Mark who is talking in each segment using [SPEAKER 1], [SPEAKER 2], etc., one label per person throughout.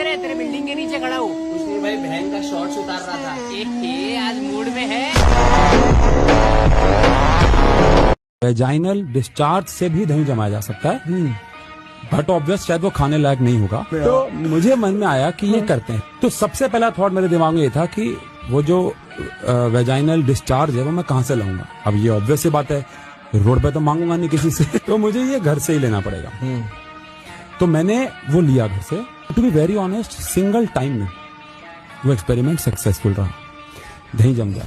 [SPEAKER 1] किधर है? तेरे बिल्डिंग के नीचे खड़ा हूँ।
[SPEAKER 2] कुछ नहीं भाई, बहन का शॉर्ट्स उतार रहा था।
[SPEAKER 1] आज मूड में है।
[SPEAKER 3] वेजाइनल डिस्चार्ज से भी दही जमाया जा सकता है, बट ऑब्वियस शायद वो खाने लायक नहीं होगा। तो मुझे मन में आया कि ये करते हैं। तो सबसे पहला थॉट मेरे दिमाग में ये था कि वो जो वेजाइनल डिस्चार्ज है वो मैं कहाँ से लाऊंगा। अब ये ऑब्वियस सी बात है, रोड पे तो मांगूंगा नहीं किसी से, तो मुझे ये घर से ही लेना पड़ेगा। तो मैंने वो लिया घर से। To be very honest, single time में वो एक्सपेरिमेंट सक्सेसफुल रहा, दही जम गया।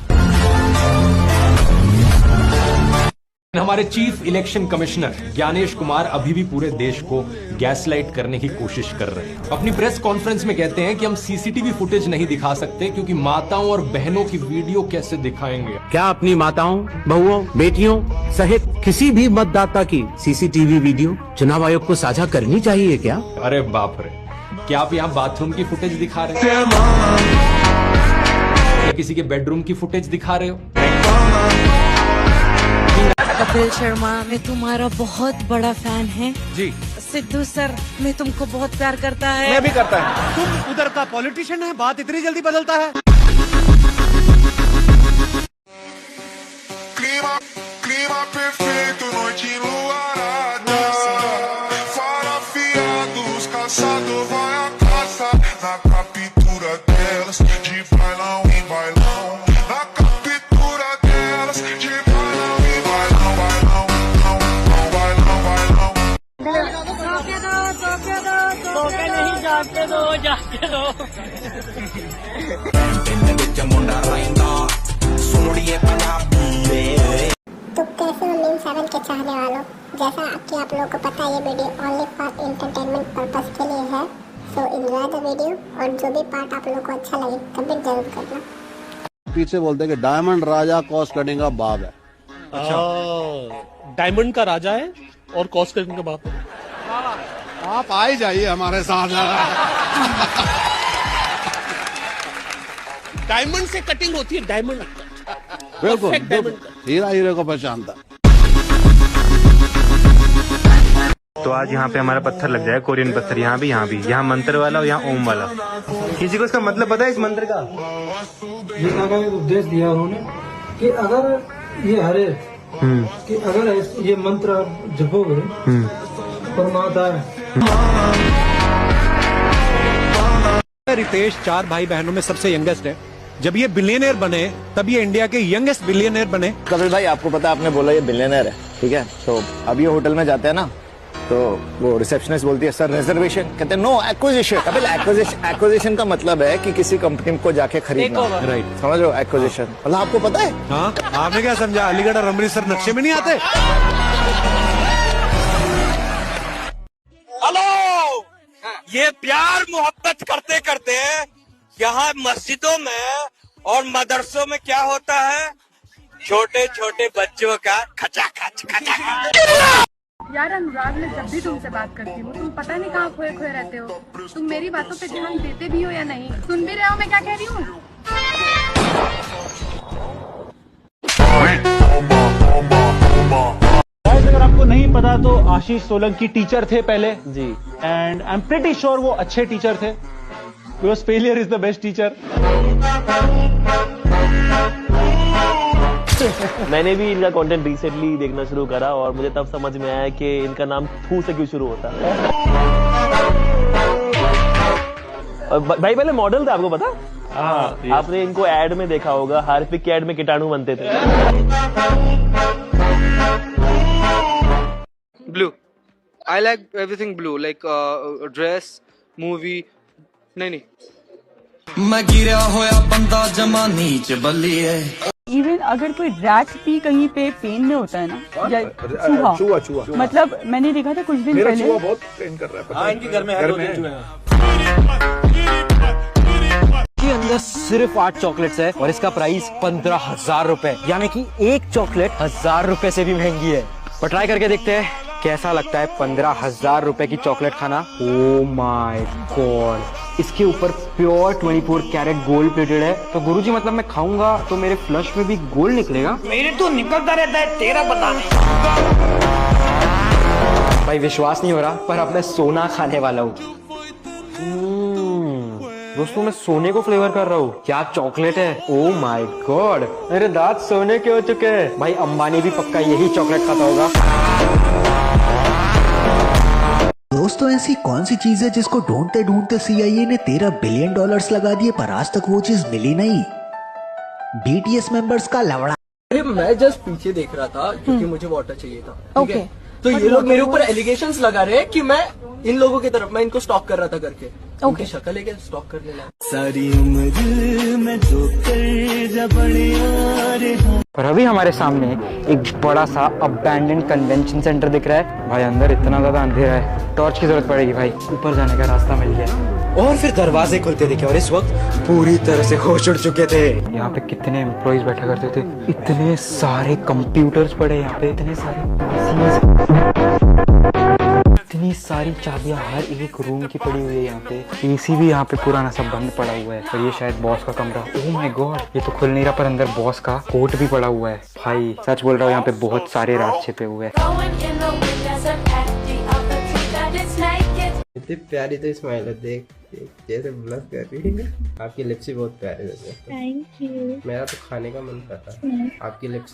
[SPEAKER 4] हमारे chief election commissioner Gyanesh Kumar अभी भी पूरे देश को गैसलाइट करने की कोशिश कर रहे हैं। अपनी प्रेस कॉन्फ्रेंस में कहते हैं कि हम सीसीटीवी फुटेज नहीं दिखा सकते क्योंकि माताओं और बहनों की वीडियो कैसे दिखाएंगे।
[SPEAKER 5] क्या अपनी माताओं, बहुओं, बेटियों सहित किसी भी मतदाता की सीसीटीवी वीडियो चुनाव आयोग को साझा करनी चाहिए क्या?
[SPEAKER 4] अरे बाप रे, क्या आप यहाँ बाथरूम की फुटेज दिखा रहे हैं या किसी के बेडरूम की फुटेज दिखा रहे हो?
[SPEAKER 6] कपिल शर्मा, मैं तुम्हारा बहुत बड़ा फैन है
[SPEAKER 7] जी।
[SPEAKER 6] सिद्धू सर, मैं तुमको बहुत प्यार करता है।
[SPEAKER 7] मैं भी करता है। तुम उधर का पॉलिटिशियन है, बात इतनी जल्दी बदलता है।
[SPEAKER 8] Clima perfeito, noite enluarada. Farafiados, caçado vai a caça. Na captura delas, de bailão em bailão. Na captura delas, de bailão em bailão. Bailão, bailão, bailão, bailão.
[SPEAKER 1] धोखे नहीं, जाके दो, जाके दो।
[SPEAKER 9] तो कैसे हो मीम7 के चाहने वालों, जैसा कि आप लोगों को पता है ये video only for entertainment purpose के लिए है। सो एंजॉय द वीडियो और जो भी पार्ट आप लोगों को अच्छा लगे कमेंट जरूर करना।
[SPEAKER 10] पीछे बोलते हैं कि डायमंड राजा कॉस्ट कटिंग का बाप है।
[SPEAKER 7] अच्छा, डायमंड का राजा है और कॉस्ट कटिंग का बाप है।
[SPEAKER 10] आप आ ही जाइए हमारे साथ।
[SPEAKER 7] डायमंड से कटिंग होती है, डायमंड।
[SPEAKER 10] बिल्कुल, हीरा हीरे को पहचानता।
[SPEAKER 11] तो आज यहाँ पे हमारा पत्थर लग जाए, कोरियन पत्थर, यहाँ भी, यहाँ मंत्र वाला और यहाँ ओम वाला। किसी को इसका मतलब पता है इस मंत्र का?
[SPEAKER 12] ये उपदेश दिया उन्होंने कि अगर ये हरे कि अगर ये मंत्र आप जपोगे परमात्मा
[SPEAKER 7] रितेश 4 भाई बहनों में सबसे यंगेस्ट है। जब ये बिलियनियर बने तब ये इंडिया के यंगेस्ट बिलियनियर बने।
[SPEAKER 13] कपिल भाई, आपको पता, आपने बोला ये बिलियनियर है, ठीक है। तो अब ये होटल में जाते हैं ना, तो वो रिसेप्शनिस्ट बोलती है सर रिजर्वेशन, कहते हैं नो एक्विजिशन। कपिल, एक्विजिशन का मतलब है कि किसी कंपनी को जाके खरीदना, राइट? समझ लो एक्विजिशन मतलब, आपको पता है?
[SPEAKER 7] हाँ, आपने क्या समझा, अलीगढ़ और अमृतसर नक्शे में नहीं आते?
[SPEAKER 14] हेलो, ये प्यार मोहब्बत करते करते यहाँ मस्जिदों में और मदरसों में क्या होता है, छोटे छोटे बच्चों का खचाखच खचाखच।
[SPEAKER 15] यार अनुराग, मैं जब भी तुमसे बात करती हूँ तुम पता नहीं कहाँ खोए खोए रहते हो। तुम मेरी बातों पे ध्यान देते भी हो या नहीं? सुन भी रहे हो मैं क्या कह रही हूँ?
[SPEAKER 16] अगर आपको नहीं पता तो आशीष सोलंकी टीचर थे पहले जी, and I am pretty sure वो अच्छे टीचर थे, because failure is the best teacher.
[SPEAKER 17] मैंने भी इनका कंटेंट रिसेंटली देखना शुरू करा और मुझे तब समझ में आया कि इनका नाम थू से क्यों शुरू होता है। भाई पहले मॉडल था, आपको पता? हाँ, आपने इनको एड में देखा होगा, हार्पिक के एड में कीटाणु बनते थे।
[SPEAKER 18] Blue, I like everything blue, like dress, movie. नहीं,
[SPEAKER 19] मैं गिरा होया बंदा जमा नीच बल्ली है।
[SPEAKER 20] इवन अगर कोई रैट भी कहीं पे पेन में होता है ना, या चूहा, मतलब मैंने देखा था कुछ दिन पहले,
[SPEAKER 7] चूहा बहुत पेन कर रहा है। हाँ, इनके घर में है।
[SPEAKER 5] के अंदर सिर्फ 8 चॉकलेट्स है और इसका प्राइस 15,000 रुपए, यानी कि एक चॉकलेट 1000 रुपए से भी महंगी है। पर ट्राई करके देखते हैं कैसा लगता है 15,000 रुपए की चॉकलेट खाना। ओ माय गॉड, इसके ऊपर प्योर 24 कैरेट गोल्ड प्लेटेड है। तो गुरुजी, मतलब मैं खाऊंगा तो मेरे फ्लश में भी गोल्ड निकलेगा?
[SPEAKER 14] मेरे तो निकलता रहता है, तेरा पता नहीं।
[SPEAKER 5] भाई विश्वास नहीं हो रहा, पर अब मैं सोना खाने वाला हूँ। दोस्तों मैं सोने को फ्लेवर कर रहा हूँ। क्या चॉकलेट है, ओ माय गॉड, मेरे दांत सोने के हो चुके हैं। भाई अंबानी भी पक्का यही चॉकलेट खाता होगा।
[SPEAKER 21] दोस्तों ऐसी कौन सी चीज है जिसको ढूंढते ढूंढते CIA ने $13 बिलियन लगा दिए पर आज तक वो चीज मिली नहीं? BTS मेंबर्स का लवड़ा।
[SPEAKER 2] अरे मैं जस्ट पीछे देख रहा था क्योंकि मुझे वाटर चाहिए था, ठीक है? तो ये लोग मेरे ऊपर एलिगेशंस लगा रहे हैं कि मैं इन लोगों की तरफ, मैं इनको स्टॉक कर रहा था करके। उनकी शक्ल है क्या स्टॉक करने लगा?
[SPEAKER 21] सारी उम्र में जो
[SPEAKER 5] और अभी हमारे सामने एक बड़ा सा अबैंडन्ड कन्वेंशन सेंटर दिख रहा है। भाई अंदर इतना ज्यादा अंधेरा है, टॉर्च की जरूरत पड़ेगी भाई। ऊपर जाने का रास्ता मिल गया और फिर दरवाजे खुलते दिखे और इस वक्त पूरी तरह से होश उड़ चुके थे। यहाँ पे कितने एम्प्लॉइज बैठा करते थे, इतने सारे कंप्यूटर्स पड़े यहाँ पे, इतने सारी चाबियां हर एक रूम की पड़ी हुई है। यहाँ पे AC भी यहाँ पे पुराना सब बंद पड़ा हुआ है और ये शायद बॉस का कमरा। ओह माय गॉड, ये तो खुल नहीं रहा पर अंदर बॉस का कोट भी पड़ा हुआ है। भाई सच बोल रहा हूँ, यहाँ पे बहुत सारे राज छिपे हुए हैं।
[SPEAKER 2] इतनी प्यारी तो स्माइल है, देख जैसे ब्लश कर रही है। आपकी लिप्स भी बहुत प्यारी लगे।
[SPEAKER 9] Thank you.
[SPEAKER 2] मेरा तो खाने का मन करता, आपकी लिप्स।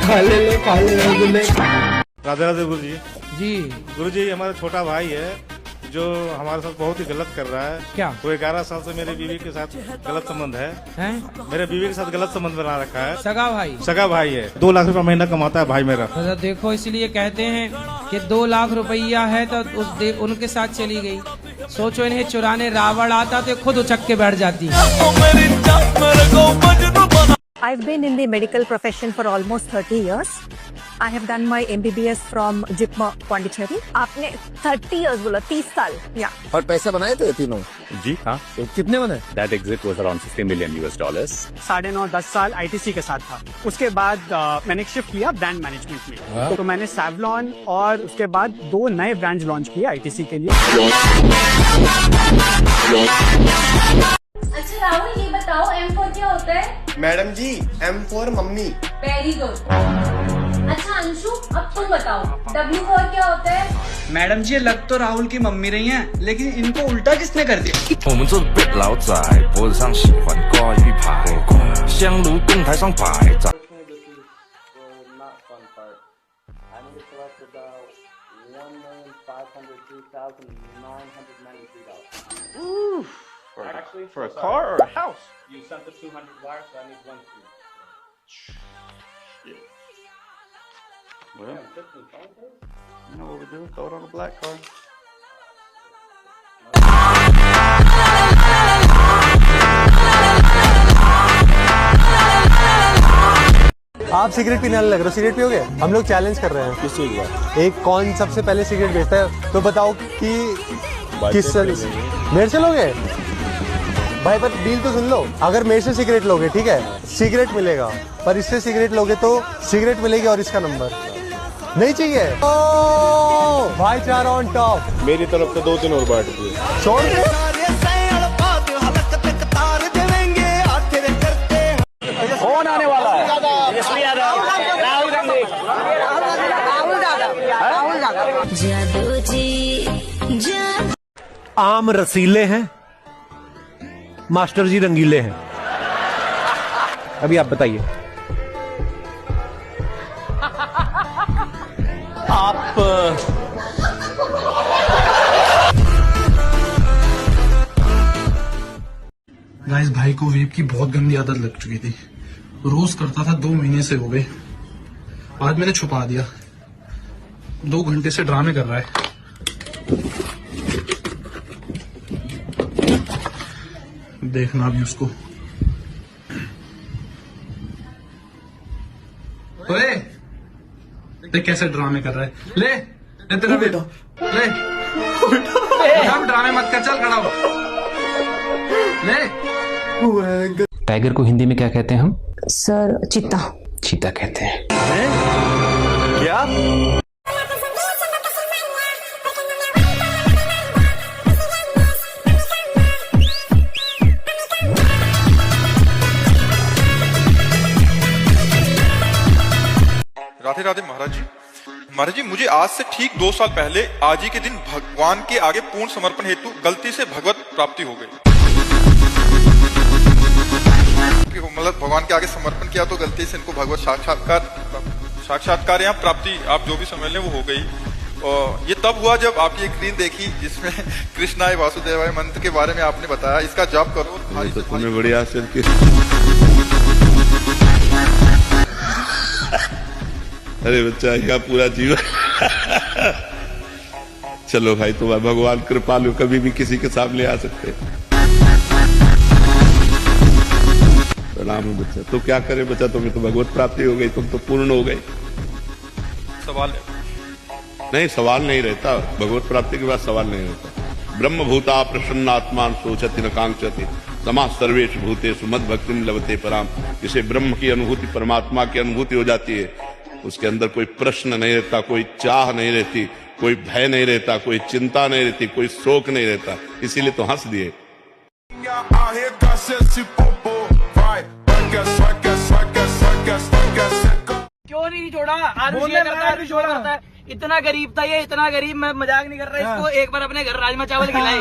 [SPEAKER 2] खा ले
[SPEAKER 22] राधे राधे गुरु जी। गुरु जी हमारा छोटा भाई है जो हमारे साथ बहुत ही गलत कर रहा है। क्या? वो 11 साल से मेरी बीवी के साथ गलत संबंध है? मेरे बीवी के साथ गलत संबंध बना रखा है। सगा भाई है। 2 लाख रुपया महीना कमाता है भाई मेरा।
[SPEAKER 1] तो देखो इसलिए कहते हैं कि 2 लाख रुपया है तो उनके साथ चली गई। सोचो इन्हें चुराने रावण आता तो खुद उचक के बैठ जाती।
[SPEAKER 23] I've been in the medical profession for almost 30 years. I have done my MBBS from JIPMER Pondicherry. आपने 30 years बोला, 30 साल। या
[SPEAKER 13] और पैसे बनाए थे तीनों?
[SPEAKER 24] जी हाँ।
[SPEAKER 13] तो कितने बने?
[SPEAKER 24] That exit was around $50 million US.
[SPEAKER 25] 9.5-10 साल ITC के साथ था। उसके बाद मैंने शिफ्ट किया ब्रांड मैनेजमेंट में। तो मैंने Savlon और उसके बाद 2 नए ब्रांड्स लॉन्च किए ITC के लिए।
[SPEAKER 26] अच्छा राहुल ये बताओ M4 क्या होता है?
[SPEAKER 27] मैडम जी M4 मम्मी।
[SPEAKER 26] Very good. अच्छा अंशु अब तुम बताओ W4 क्या होता है?
[SPEAKER 28] मैडम जी लग तो राहुल की मम्मी रही हैं, लेकिन इनको उल्टा किसने कर दिया? Actually, for a car or a house? You sent the 200 wires, so I need 1 fee. Shit. Well, you know what we do? Throw it on a black card.
[SPEAKER 7] आप सिगरेट पीने वाले लग रहे हो, सिगरेट पियोगे? हम लोग चैलेंज कर रहे हैं।
[SPEAKER 22] किस चीज का?
[SPEAKER 7] एक कौन सबसे पहले सिगरेट बेचता है तो बताओ कि किस मेरे से लोगे? भाई पर डील तो सुन लो, अगर मेरे से सिगरेट लोगे ठीक है सिगरेट मिलेगा, पर इससे सिगरेट लोगे तो सिगरेट मिलेगी और इसका नंबर नहीं चाहिए। भाईचारा ऑन टॉप।
[SPEAKER 22] मेरी तरफ से 2-3 और बांट दिए।
[SPEAKER 7] छोड़
[SPEAKER 28] कौन आने वाला है?
[SPEAKER 7] आम रसीले हैं, मास्टर जी रंगीले हैं। अभी आप बताइए।
[SPEAKER 28] आप
[SPEAKER 29] गाइस भाई को वेप की बहुत गंदी आदत लग चुकी थी, रोज करता था, 2 महीने से हो गए। आज मैंने छुपा दिया, 2 घंटे से ड्रामे कर रहा है। देखना भी उसको। ओए देख कैसे ड्रामे कर रहा है। ले तेरा बेटा ले हम ड्रामे मत कर, चल खड़ा हो ले।
[SPEAKER 4] टाइगर को हिंदी में क्या कहते हैं हम?
[SPEAKER 23] सर चीता।
[SPEAKER 4] चीता कहते हैं।
[SPEAKER 13] क्या?
[SPEAKER 30] राधे राधे महाराज जी।
[SPEAKER 3] महाराज जी, मुझे आज से ठीक 2 साल पहले आज ही के दिन भगवान के आगे पूर्ण समर्पण हेतु गलती से भगवत प्राप्ति हो गई। मतलब भगवान के आगे समर्पण किया तो गलती से इनको भगवत साक्षात्कार या प्राप्ति, आप जो भी समझ लें, वो हो गई। और ये तब हुआ जब आपकी एक रील देखी जिसमें कृष्णाय वासुदेवाय मंत्र के बारे में आपने बताया, इसका जप करो। तो तुम्हें बड़ी आश्चर्य।
[SPEAKER 6] अरे बच्चा, क्या पूरा जीवन। चलो भाई, तुम भगवान कृपालु, कभी भी किसी के सामने आ सकते। प्रणाम बच्चा। तो क्या करे बच्चा, तुम्हें तो भगवत प्राप्ति हो गई, तुम तो पूर्ण हो गए।
[SPEAKER 3] सवाल
[SPEAKER 6] नहीं, सवाल नहीं रहता। भगवत प्राप्ति के बाद सवाल नहीं रहता। ब्रह्म भूता प्रसन्नात्मान सोचति न कांक्षति समा सर्वेषु भूतेषु मद भक्तिम लभते पराम। जिसे ब्रह्म की अनुभूति, परमात्मा की अनुभूति हो जाती है, उसके अंदर कोई प्रश्न नहीं रहता, कोई चाह नहीं रहती, कोई भय नहीं रहता, कोई चिंता नहीं रहती, कोई शोक नहीं रहता। इसीलिए तो हंस दिए।
[SPEAKER 8] क्यों नहीं छोड़ा? छोड़ा। इतना गरीब था ये, इतना गरीब, मैं मजाक नहीं कर रहा। इसको एक बार अपने घर राजमा चावल खिलाए।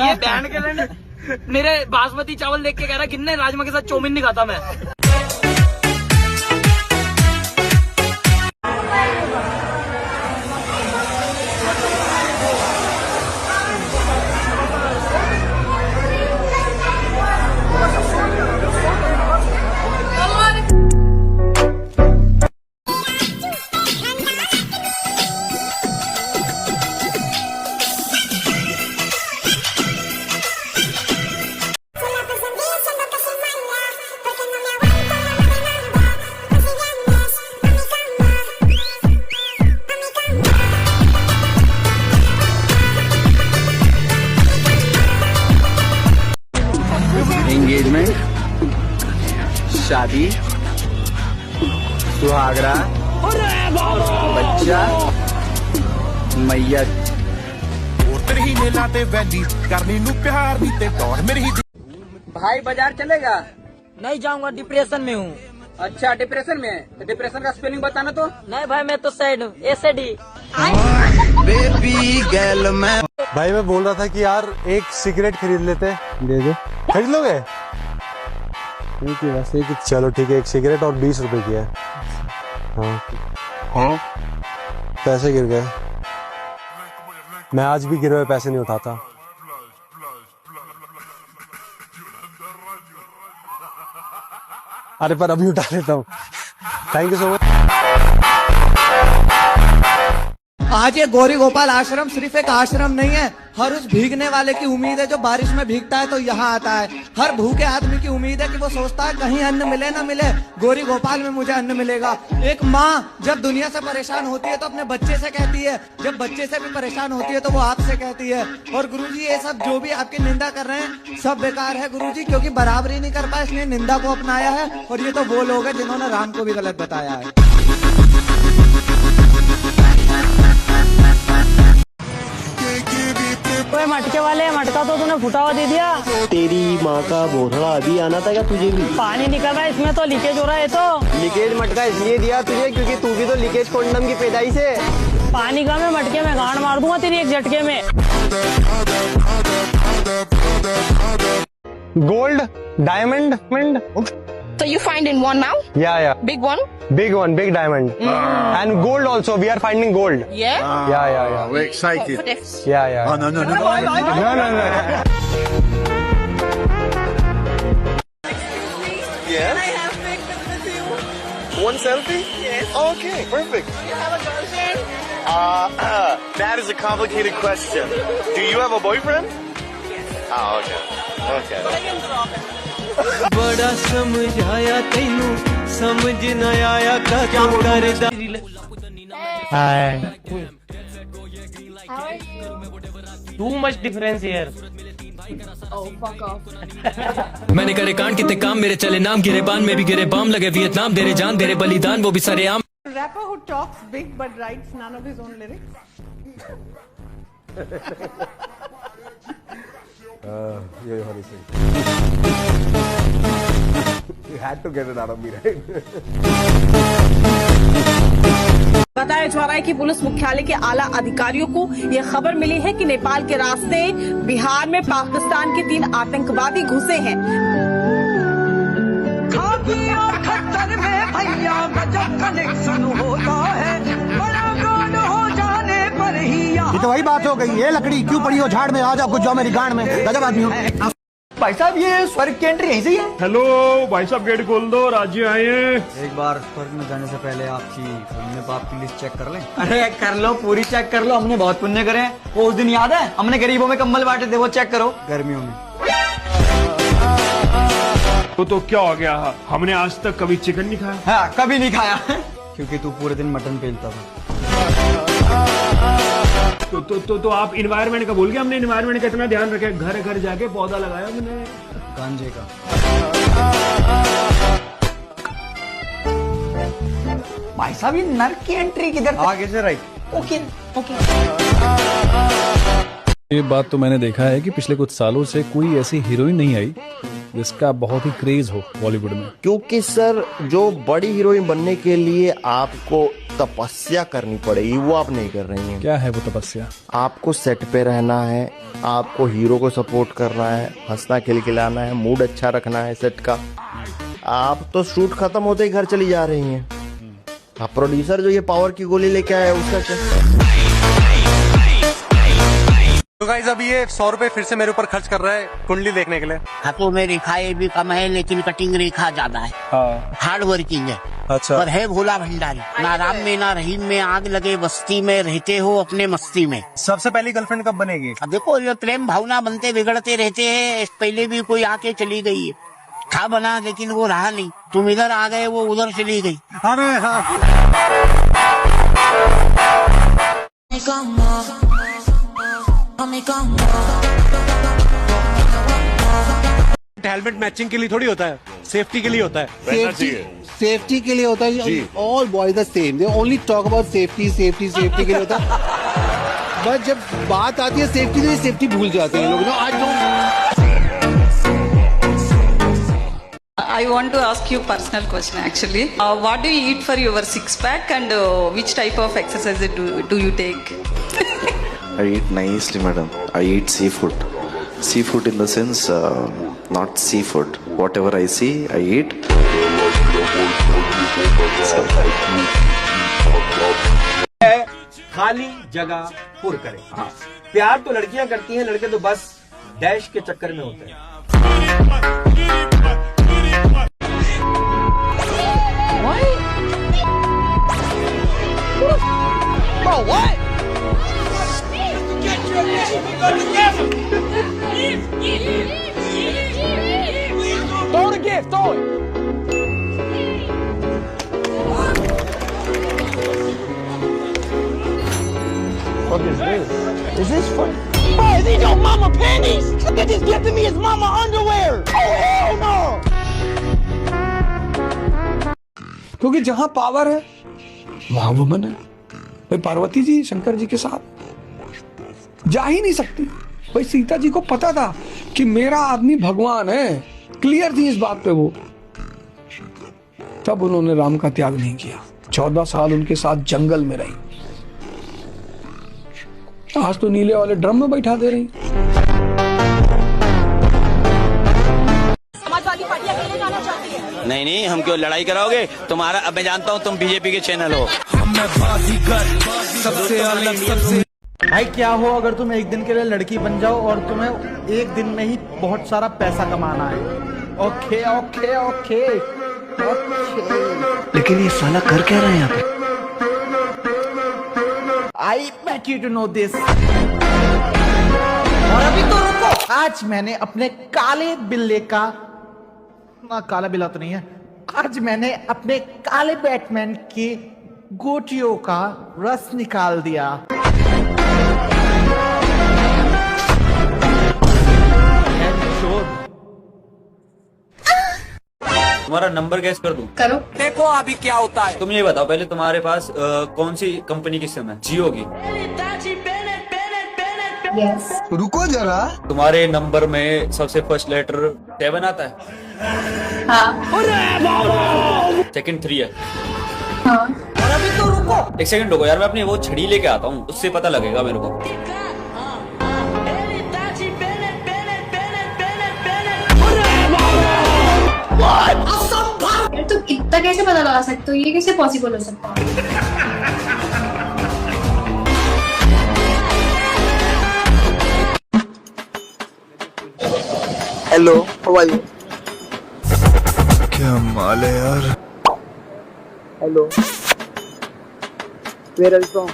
[SPEAKER 8] ये बैंड के लैंड मेरे बासमती चावल देख के कह रहा कितने राजमा के साथ चौमिन नहीं खाता मैं।
[SPEAKER 10] एंगेजमेंट, शादी, सुहागरा, बच्चा, मैयत।
[SPEAKER 8] भाई बाजार चलेगा? नहीं जाऊंगा, डिप्रेशन में हूँ। अच्छा, डिप्रेशन में है तो डिप्रेशन का स्पेलिंग बताना तो। नहीं भाई, मैं तो सैड हूँ, एसडी।
[SPEAKER 21] बेबी गर्ल मैं।
[SPEAKER 7] भाई मैं बोल रहा था कि यार एक सिगरेट खरीद लेते। दे दो। खरीद लोगे? ठीक है, बस एक। चलो ठीक है, एक सिगरेट और 20 रुपए की है। हाँ, पैसे गिर गए। मैं आज भी गिरे हुए पैसे नहीं उठाता। अरे पर अभी उठा लेता हूँ। Thank you so much.
[SPEAKER 11] आज ये गौरी गोपाल आश्रम सिर्फ एक आश्रम नहीं है, हर उस भीगने वाले की उम्मीद है जो बारिश में भीगता है तो यहाँ आता है। हर भूखे आदमी की उम्मीद है कि वो सोचता है कहीं अन्न मिले ना मिले, गौरी गोपाल में मुझे अन्न मिलेगा। एक माँ जब दुनिया से परेशान होती है तो अपने बच्चे से कहती है, जब बच्चे से भी परेशान होती है तो वो आपसे कहती है। और गुरुजी, ये सब जो भी आपकी निंदा कर रहे हैं सब बेकार है गुरुजी, क्योंकि बराबरी नहीं कर पाए इसलिए निंदा को अपनाया है। और ये तो वो लोग हैं जिन्होंने राम को भी गलत बताया है।
[SPEAKER 8] मटके वाले, मटका तो तूने फुटा हुआ दे दिया।
[SPEAKER 12] तेरी माँ का बोथड़ा अभी आना था क्या तुझे भी?
[SPEAKER 8] पानी निकल रहा है इसमें, तो लीकेज हो रहा है। तो
[SPEAKER 12] लीकेज मटका इसलिए दिया तुझे क्योंकि तू भी तो लीकेज कोंडम की पैदाइश है।
[SPEAKER 8] पानी का मैं मटके में गांड मार दूंगा तेरी एक झटके में।
[SPEAKER 7] Gold, diamond.
[SPEAKER 15] So you find in one now?
[SPEAKER 7] Yeah.
[SPEAKER 15] Big one?
[SPEAKER 7] Big one, big diamond. And gold also, we are finding gold.
[SPEAKER 15] Yeah?
[SPEAKER 7] Yeah.
[SPEAKER 12] We're excited.
[SPEAKER 7] Yeah.
[SPEAKER 12] Oh, no.
[SPEAKER 7] No.
[SPEAKER 12] Yes? One selfie?
[SPEAKER 15] Yes.
[SPEAKER 12] Okay, perfect.
[SPEAKER 15] You have a girlfriend?
[SPEAKER 12] That is a complicated question. Do you have a boyfriend?
[SPEAKER 15] Yes.
[SPEAKER 12] Okay.
[SPEAKER 15] But I can drop it.
[SPEAKER 16] बड़ा समझाया तेनू समझ न आया का क्या करदा।
[SPEAKER 8] Hi,
[SPEAKER 16] too much difference here.
[SPEAKER 15] Oh, fuck off.
[SPEAKER 16] मैंने करे कांड कितने काम, मेरे चले नाम, गिरे बान में भी गिरे बाम, लगे वियतनाम, तेरे जान तेरे बलिदान, वो भी सरेआम।
[SPEAKER 20] Rapper who talks big but writes none of his own lyrics.
[SPEAKER 7] ये होनी चाहिए। You had to get it out of me, right?
[SPEAKER 23] बताया जा रहा है कि पुलिस मुख्यालय के आला अधिकारियों को यह खबर मिली है कि नेपाल के रास्ते बिहार में पाकिस्तान के 3 आतंकवादी घुसे हैं।
[SPEAKER 11] खतर में भैया गजब कनेक्शन होता है, बड़ा गान हो जाने पर ही
[SPEAKER 21] ये तो वही बात हो गई है, लकड़ी क्यों पड़ी हो झाड़ में, आ जाओ कुछ जाओ मेरी गांड में, गजब आदमी हो।
[SPEAKER 11] भाई साहब ये स्वर्ग की एंट्री यहीं से ही है।
[SPEAKER 1] हेलो भाई साहब, गेट खोल दो, राज्य आए हैं।
[SPEAKER 11] एक बार स्वर्ग में जाने से पहले आपकी पुण्य पाप की लिस्ट चेक कर लें। अरे कर लो, पूरी चेक कर लो, हमने बहुत पुण्य करे हैं। वो उस दिन याद है हमने गरीबों में कंबल बांटे थे, वो चेक करो गर्मियों में।
[SPEAKER 1] तो क्या हो गया, हमने आज तक कभी चिकन नहीं खाया।
[SPEAKER 11] हाँ, कभी नहीं खाया क्योंकि तू पूरे दिन मटन पेलता था।
[SPEAKER 1] तो आप इन्वायरमेंट का भूल गए। हमने इन्वायरमेंट का इतना ध्यान रखे, घर घर जाके पौधा लगाया मैंने
[SPEAKER 11] गांजे का। भाई साहब ये नर्क की एंट्री किधर, आगे से राइट। Okay okay.
[SPEAKER 2] ये बात तो मैंने देखा है कि पिछले कुछ सालों से कोई ऐसी हीरोइन नहीं आई जिसका बहुत ही क्रेज हो बॉलीवुड में।
[SPEAKER 13] क्योंकि सर जो बड़ी हीरोइन बनने के लिए आपको तपस्या करनी पड़ेगी, वो आप नहीं कर रही हैं।
[SPEAKER 2] क्या है वो तपस्या?
[SPEAKER 13] आपको सेट पे रहना है, आपको हीरो को सपोर्ट करना है, हंसना खिलखिलाना है, मूड अच्छा रखना है सेट का। आप तो शूट खत्म होते ही घर चली जा रही हैं। आप प्रोड्यूसर जो ये पावर की गोली लेके आया उसका क्या?
[SPEAKER 7] तो गाइस अभी ये 100 रुपए फिर से मेरे ऊपर खर्च कर रहा है कुंडली देखने के लिए।
[SPEAKER 5] हाथों में रेखाएं भी कम है लेकिन कटिंग रेखा ज्यादा है। हार्ड वर्किंग है।
[SPEAKER 7] अच्छा।
[SPEAKER 5] पर है भोला भंडारी, ना राम में ना रहीम में, आग लगे बस्ती में, रहते हो अपने मस्ती में।
[SPEAKER 7] सबसे पहली गर्लफ्रेंड कब बनेगी?
[SPEAKER 5] अब देखो ये प्रेम भावना बनते बिगड़ते रहते हैं। पहले भी कोई आके चली गई है, था बना लेकिन वो रहा नहीं। तुम इधर आ गए, वो उधर चली गई।
[SPEAKER 7] अरे हाँ। हेलमेट मैचिंग के लिए थोड़ी होता है, सेफ्टी के लिए होता है।
[SPEAKER 21] सेफ्टी के लिए होता है। All boys the same, they only talk about safety safety safety के लिए होता है। बट जब बात आती है सेफ्टी के लिए, सेफ्टी भूल जाते हैं लोग ना। आज
[SPEAKER 20] I want to ask you personal question actually. What do you eat for your 6-pack and which type of exercises do you take?
[SPEAKER 12] I eat nicely, madam. I eat seafood. Seafood in the sense, not seafood. Whatever I see, I eat.
[SPEAKER 11] खाली जगह पुर करे। प्यार तो लड़कियां करती हैं, लड़के तो बस डैश के चक्कर में होते हैं।
[SPEAKER 15] Bro, what? Throw the gift, throw it.
[SPEAKER 11] What is this? Is this fun?
[SPEAKER 15] Bro, is these your mama panties? Look at this gifting me his mama underwear. Oh, hell no.
[SPEAKER 21] क्योंकि जहाँ power है वहाँ woman है। भाई पार्वती जी शंकर जी के साथ जा ही नहीं सकती। भाई सीता जी को पता था कि मेरा आदमी भगवान है, क्लियर थी इस बात पे वो, तब उन्होंने राम का त्याग नहीं किया। 14 साल उनके साथ जंगल में रही। आज तो नीले वाले ड्रम में बैठा दे रही।
[SPEAKER 23] समाजवादी पार्टी अकेले जाना चाहती है।
[SPEAKER 9] नहीं नहीं, हम क्यों लड़ाई कराओगे? तुम्हारा अब मैं जानता हूँ तुम बीजेपी के चैनल हो।
[SPEAKER 11] सबसे अलग सबसे। भाई क्या हो अगर तुम एक दिन के लिए लड़की बन जाओ और तुम्हें एक दिन में ही बहुत सारा पैसा कमाना है। Okay okay okay okay.
[SPEAKER 21] लेकिन ये साला कर क्या रहा है यहाँ पे?
[SPEAKER 11] I bet you to know this. और अभी तो रुको, आज मैंने अपने काले बिल्ले का, ना काला बिल्ला तो नहीं है, आज मैंने अपने काले बैटमैन की गोटियों का रस निकाल दिया।
[SPEAKER 9] तुम्हारा नंबर गैस कर दूं?
[SPEAKER 23] करो।
[SPEAKER 11] देखो अभी क्या होता है।
[SPEAKER 9] तुम ये बताओ पहले, तुम्हारे पास कौन सी कंपनी की सिम है? जियो की?
[SPEAKER 14] यस।
[SPEAKER 7] रुको जरा,
[SPEAKER 10] तुम्हारे नंबर में सबसे फर्स्ट लेटर 7 आता है?
[SPEAKER 14] हाँ।
[SPEAKER 10] सेकंड 3 है?
[SPEAKER 14] हाँ।
[SPEAKER 10] एक सेकंड रुको यार, मैं अपनी वो छड़ी लेके आता हूँ, उससे पता लगेगा मेरे को।
[SPEAKER 14] यार तुम इतना कैसे पता लगा सकते हो? ये कैसे पॉसिबल हो सकता है?
[SPEAKER 17] Hello, how are you?
[SPEAKER 18] क्या माल है यार।
[SPEAKER 17] Hello, where are you from?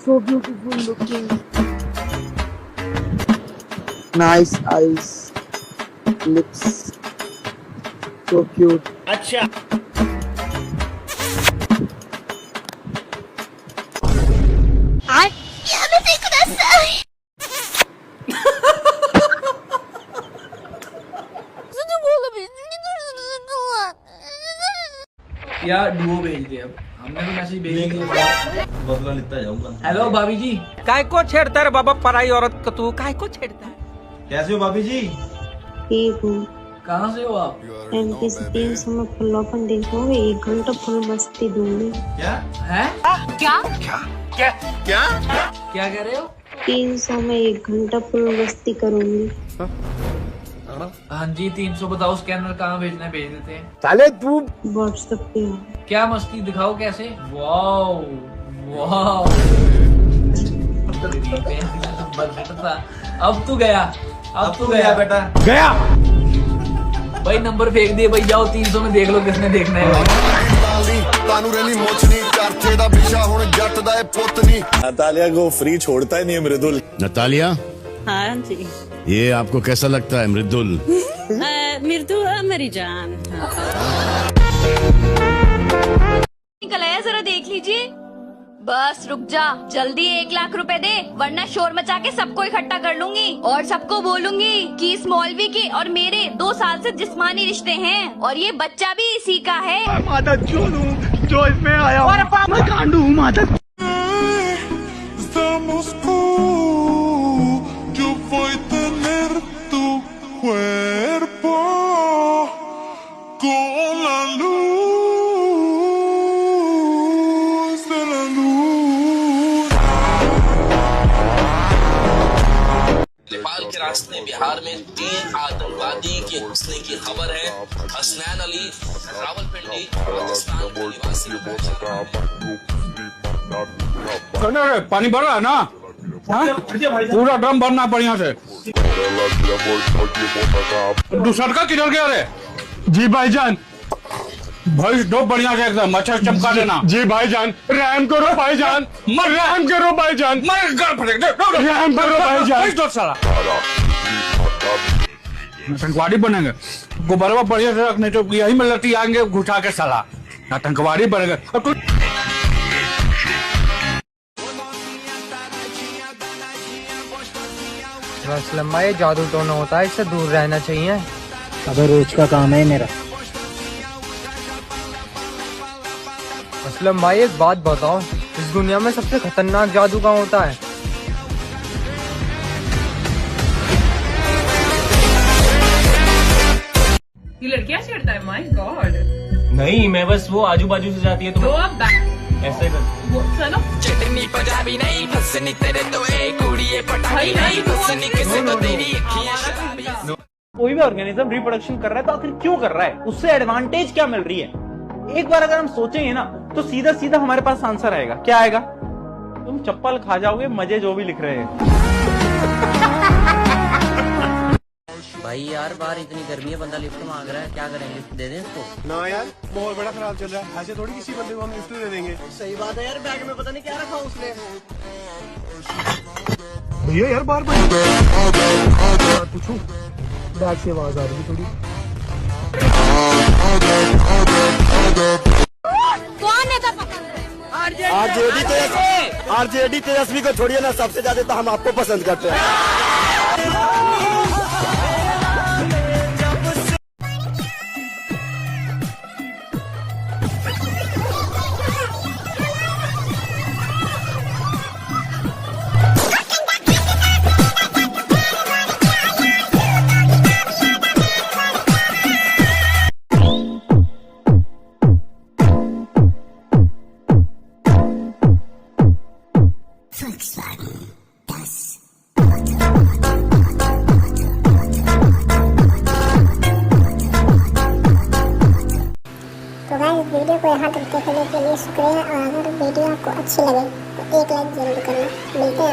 [SPEAKER 17] So beautiful looking. Nice eyes, lips, so cute.
[SPEAKER 15] अच्छा।
[SPEAKER 8] या डुओ भेज दे, अब हमने तो मैसेज भेज दिया।
[SPEAKER 19] बदला लेता जाऊंगा।
[SPEAKER 8] हेलो भाभी जी। काय को छेड़ता है बाबा पराई औरत को? तू काय को छेड़ता है?
[SPEAKER 19] कैसे हो भाभी जी?
[SPEAKER 14] ठीक हूँ।
[SPEAKER 8] कहाँ से हो आप?
[SPEAKER 14] एंटीसिपेशन समय फुल्लापन देखोगे, 1 घंटा फुल मस्ती दूंगी।
[SPEAKER 19] क्या
[SPEAKER 8] है? क्या
[SPEAKER 19] क्या क्या क्या
[SPEAKER 8] क्या कह रहे हो?
[SPEAKER 14] 300 में 1 घंटा फुल मस्ती करूंगी।
[SPEAKER 8] हाँ जी 300 बताओ, स्कैनर कहाँ भेजना है, भेज देते हैं।
[SPEAKER 17] साले तू
[SPEAKER 14] व्हाट्सएप पे हो।
[SPEAKER 8] क्या मस्ती दिखाओ कैसे? Wow wow. अब तू गया, अब तू गया बेटा,
[SPEAKER 19] गया
[SPEAKER 8] भाई। नंबर फेंक दिए भाई, जाओ 300 में देख लो किसने देखना है।
[SPEAKER 22] नतालिया को फ्री छोड़ता ही नहीं है मृदुल।
[SPEAKER 24] नतालिया,
[SPEAKER 25] हाँ जी।
[SPEAKER 24] ये आपको कैसा लगता है मृदुल?
[SPEAKER 25] मृदु मेरी जान।
[SPEAKER 26] निकल आया, जरा देख लीजिए। बस रुक जा, जल्दी 1 लाख रुपए दे, वरना शोर मचा के सबको इकट्ठा कर लूंगी और सबको बोलूंगी कि इस मौलवी के और मेरे 2 साल से जिस्मानी रिश्ते हैं और ये बच्चा भी इसी का है।
[SPEAKER 15] माता जो इसमें आया और मैं कांडू हूँ माता।
[SPEAKER 27] नेपाल के रास्ते बिहार में 3 आतंकवादी के घुसने की खबर है। हसनैन अली रावलपिंडी पाकिस्तान का निवासी।
[SPEAKER 21] पानी भर रहा है ना? पूरा ड्रम भरना बढ़िया से। दूसरा का किधर गया रे?
[SPEAKER 29] जी भाईजान।
[SPEAKER 21] भाई दो बढ़िया से एकदम अच्छा चमका देना।
[SPEAKER 29] जी भाईजान, रहम करो भाईजान, रहम करो भाईजान, रहम करो भाईजान।
[SPEAKER 21] दो साला आतंकवादी बनेंगे, गुब्बारा बढ़िया से रखने तो यही में लटी आएंगे घुसा के साला आतंकवादी बनेंगे।
[SPEAKER 7] असलम भाई, जादू टोना होता है, इससे दूर रहना चाहिए।
[SPEAKER 30] अबे रोज का काम है मेरा।
[SPEAKER 7] असलम भाई एक बात बताओ, इस दुनिया में सबसे खतरनाक जादू कहाँ होता है?
[SPEAKER 31] ये लड़कियां छेड़ता है? My God. नहीं, मैं बस वो आजू बाजू से जाती है तो आप ऐसे कर। चलो
[SPEAKER 27] चटनी पंजाबी नहीं फसनी तेरे तो एक कुड़िए पटाई नहीं फसनी किसे तो तेरी अखियां शराबी।
[SPEAKER 31] कोई भी ऑर्गेनिज्म रिप्रोडक्शन कर रहा है तो आखिर क्यों कर रहा है? उससे एडवांटेज क्या मिल रही है? एक बार अगर हम सोचेंगे ना तो सीधा सीधा हमारे पास आंसर आएगा। क्या आएगा? तुम चप्पल खा जाओगे, मजे जो भी लिख रहे हैं।
[SPEAKER 32] भाई यार बाहर इतनी गर्मी है, बंदा लिफ्ट मांग रहा है, क्या करें? लिफ्ट दे दें इसको?
[SPEAKER 7] ना यार, बहुत बड़ा खराब चल रहा है, ऐसे थोड़ी किसी बंदे को हम लिफ्ट दे देंगे।
[SPEAKER 30] सही बात है यार, बैग में पता नहीं क्या रखा उसने।
[SPEAKER 7] भैया यार बार बार पूछूं, बैग से आवाज आ रही है थोड़ी।
[SPEAKER 26] कौन है?
[SPEAKER 30] आरजेडी तेजस्वी को छोड़िए ना, सबसे ज्यादा तो हम आपको पसंद करते हैं।
[SPEAKER 1] तो गाइस वीडियो को यहाँ तक देखने के लिए शुक्रिया और अगर वीडियो आपको अच्छी लगे तो एक लाइक जरूर करना। मिलते हैं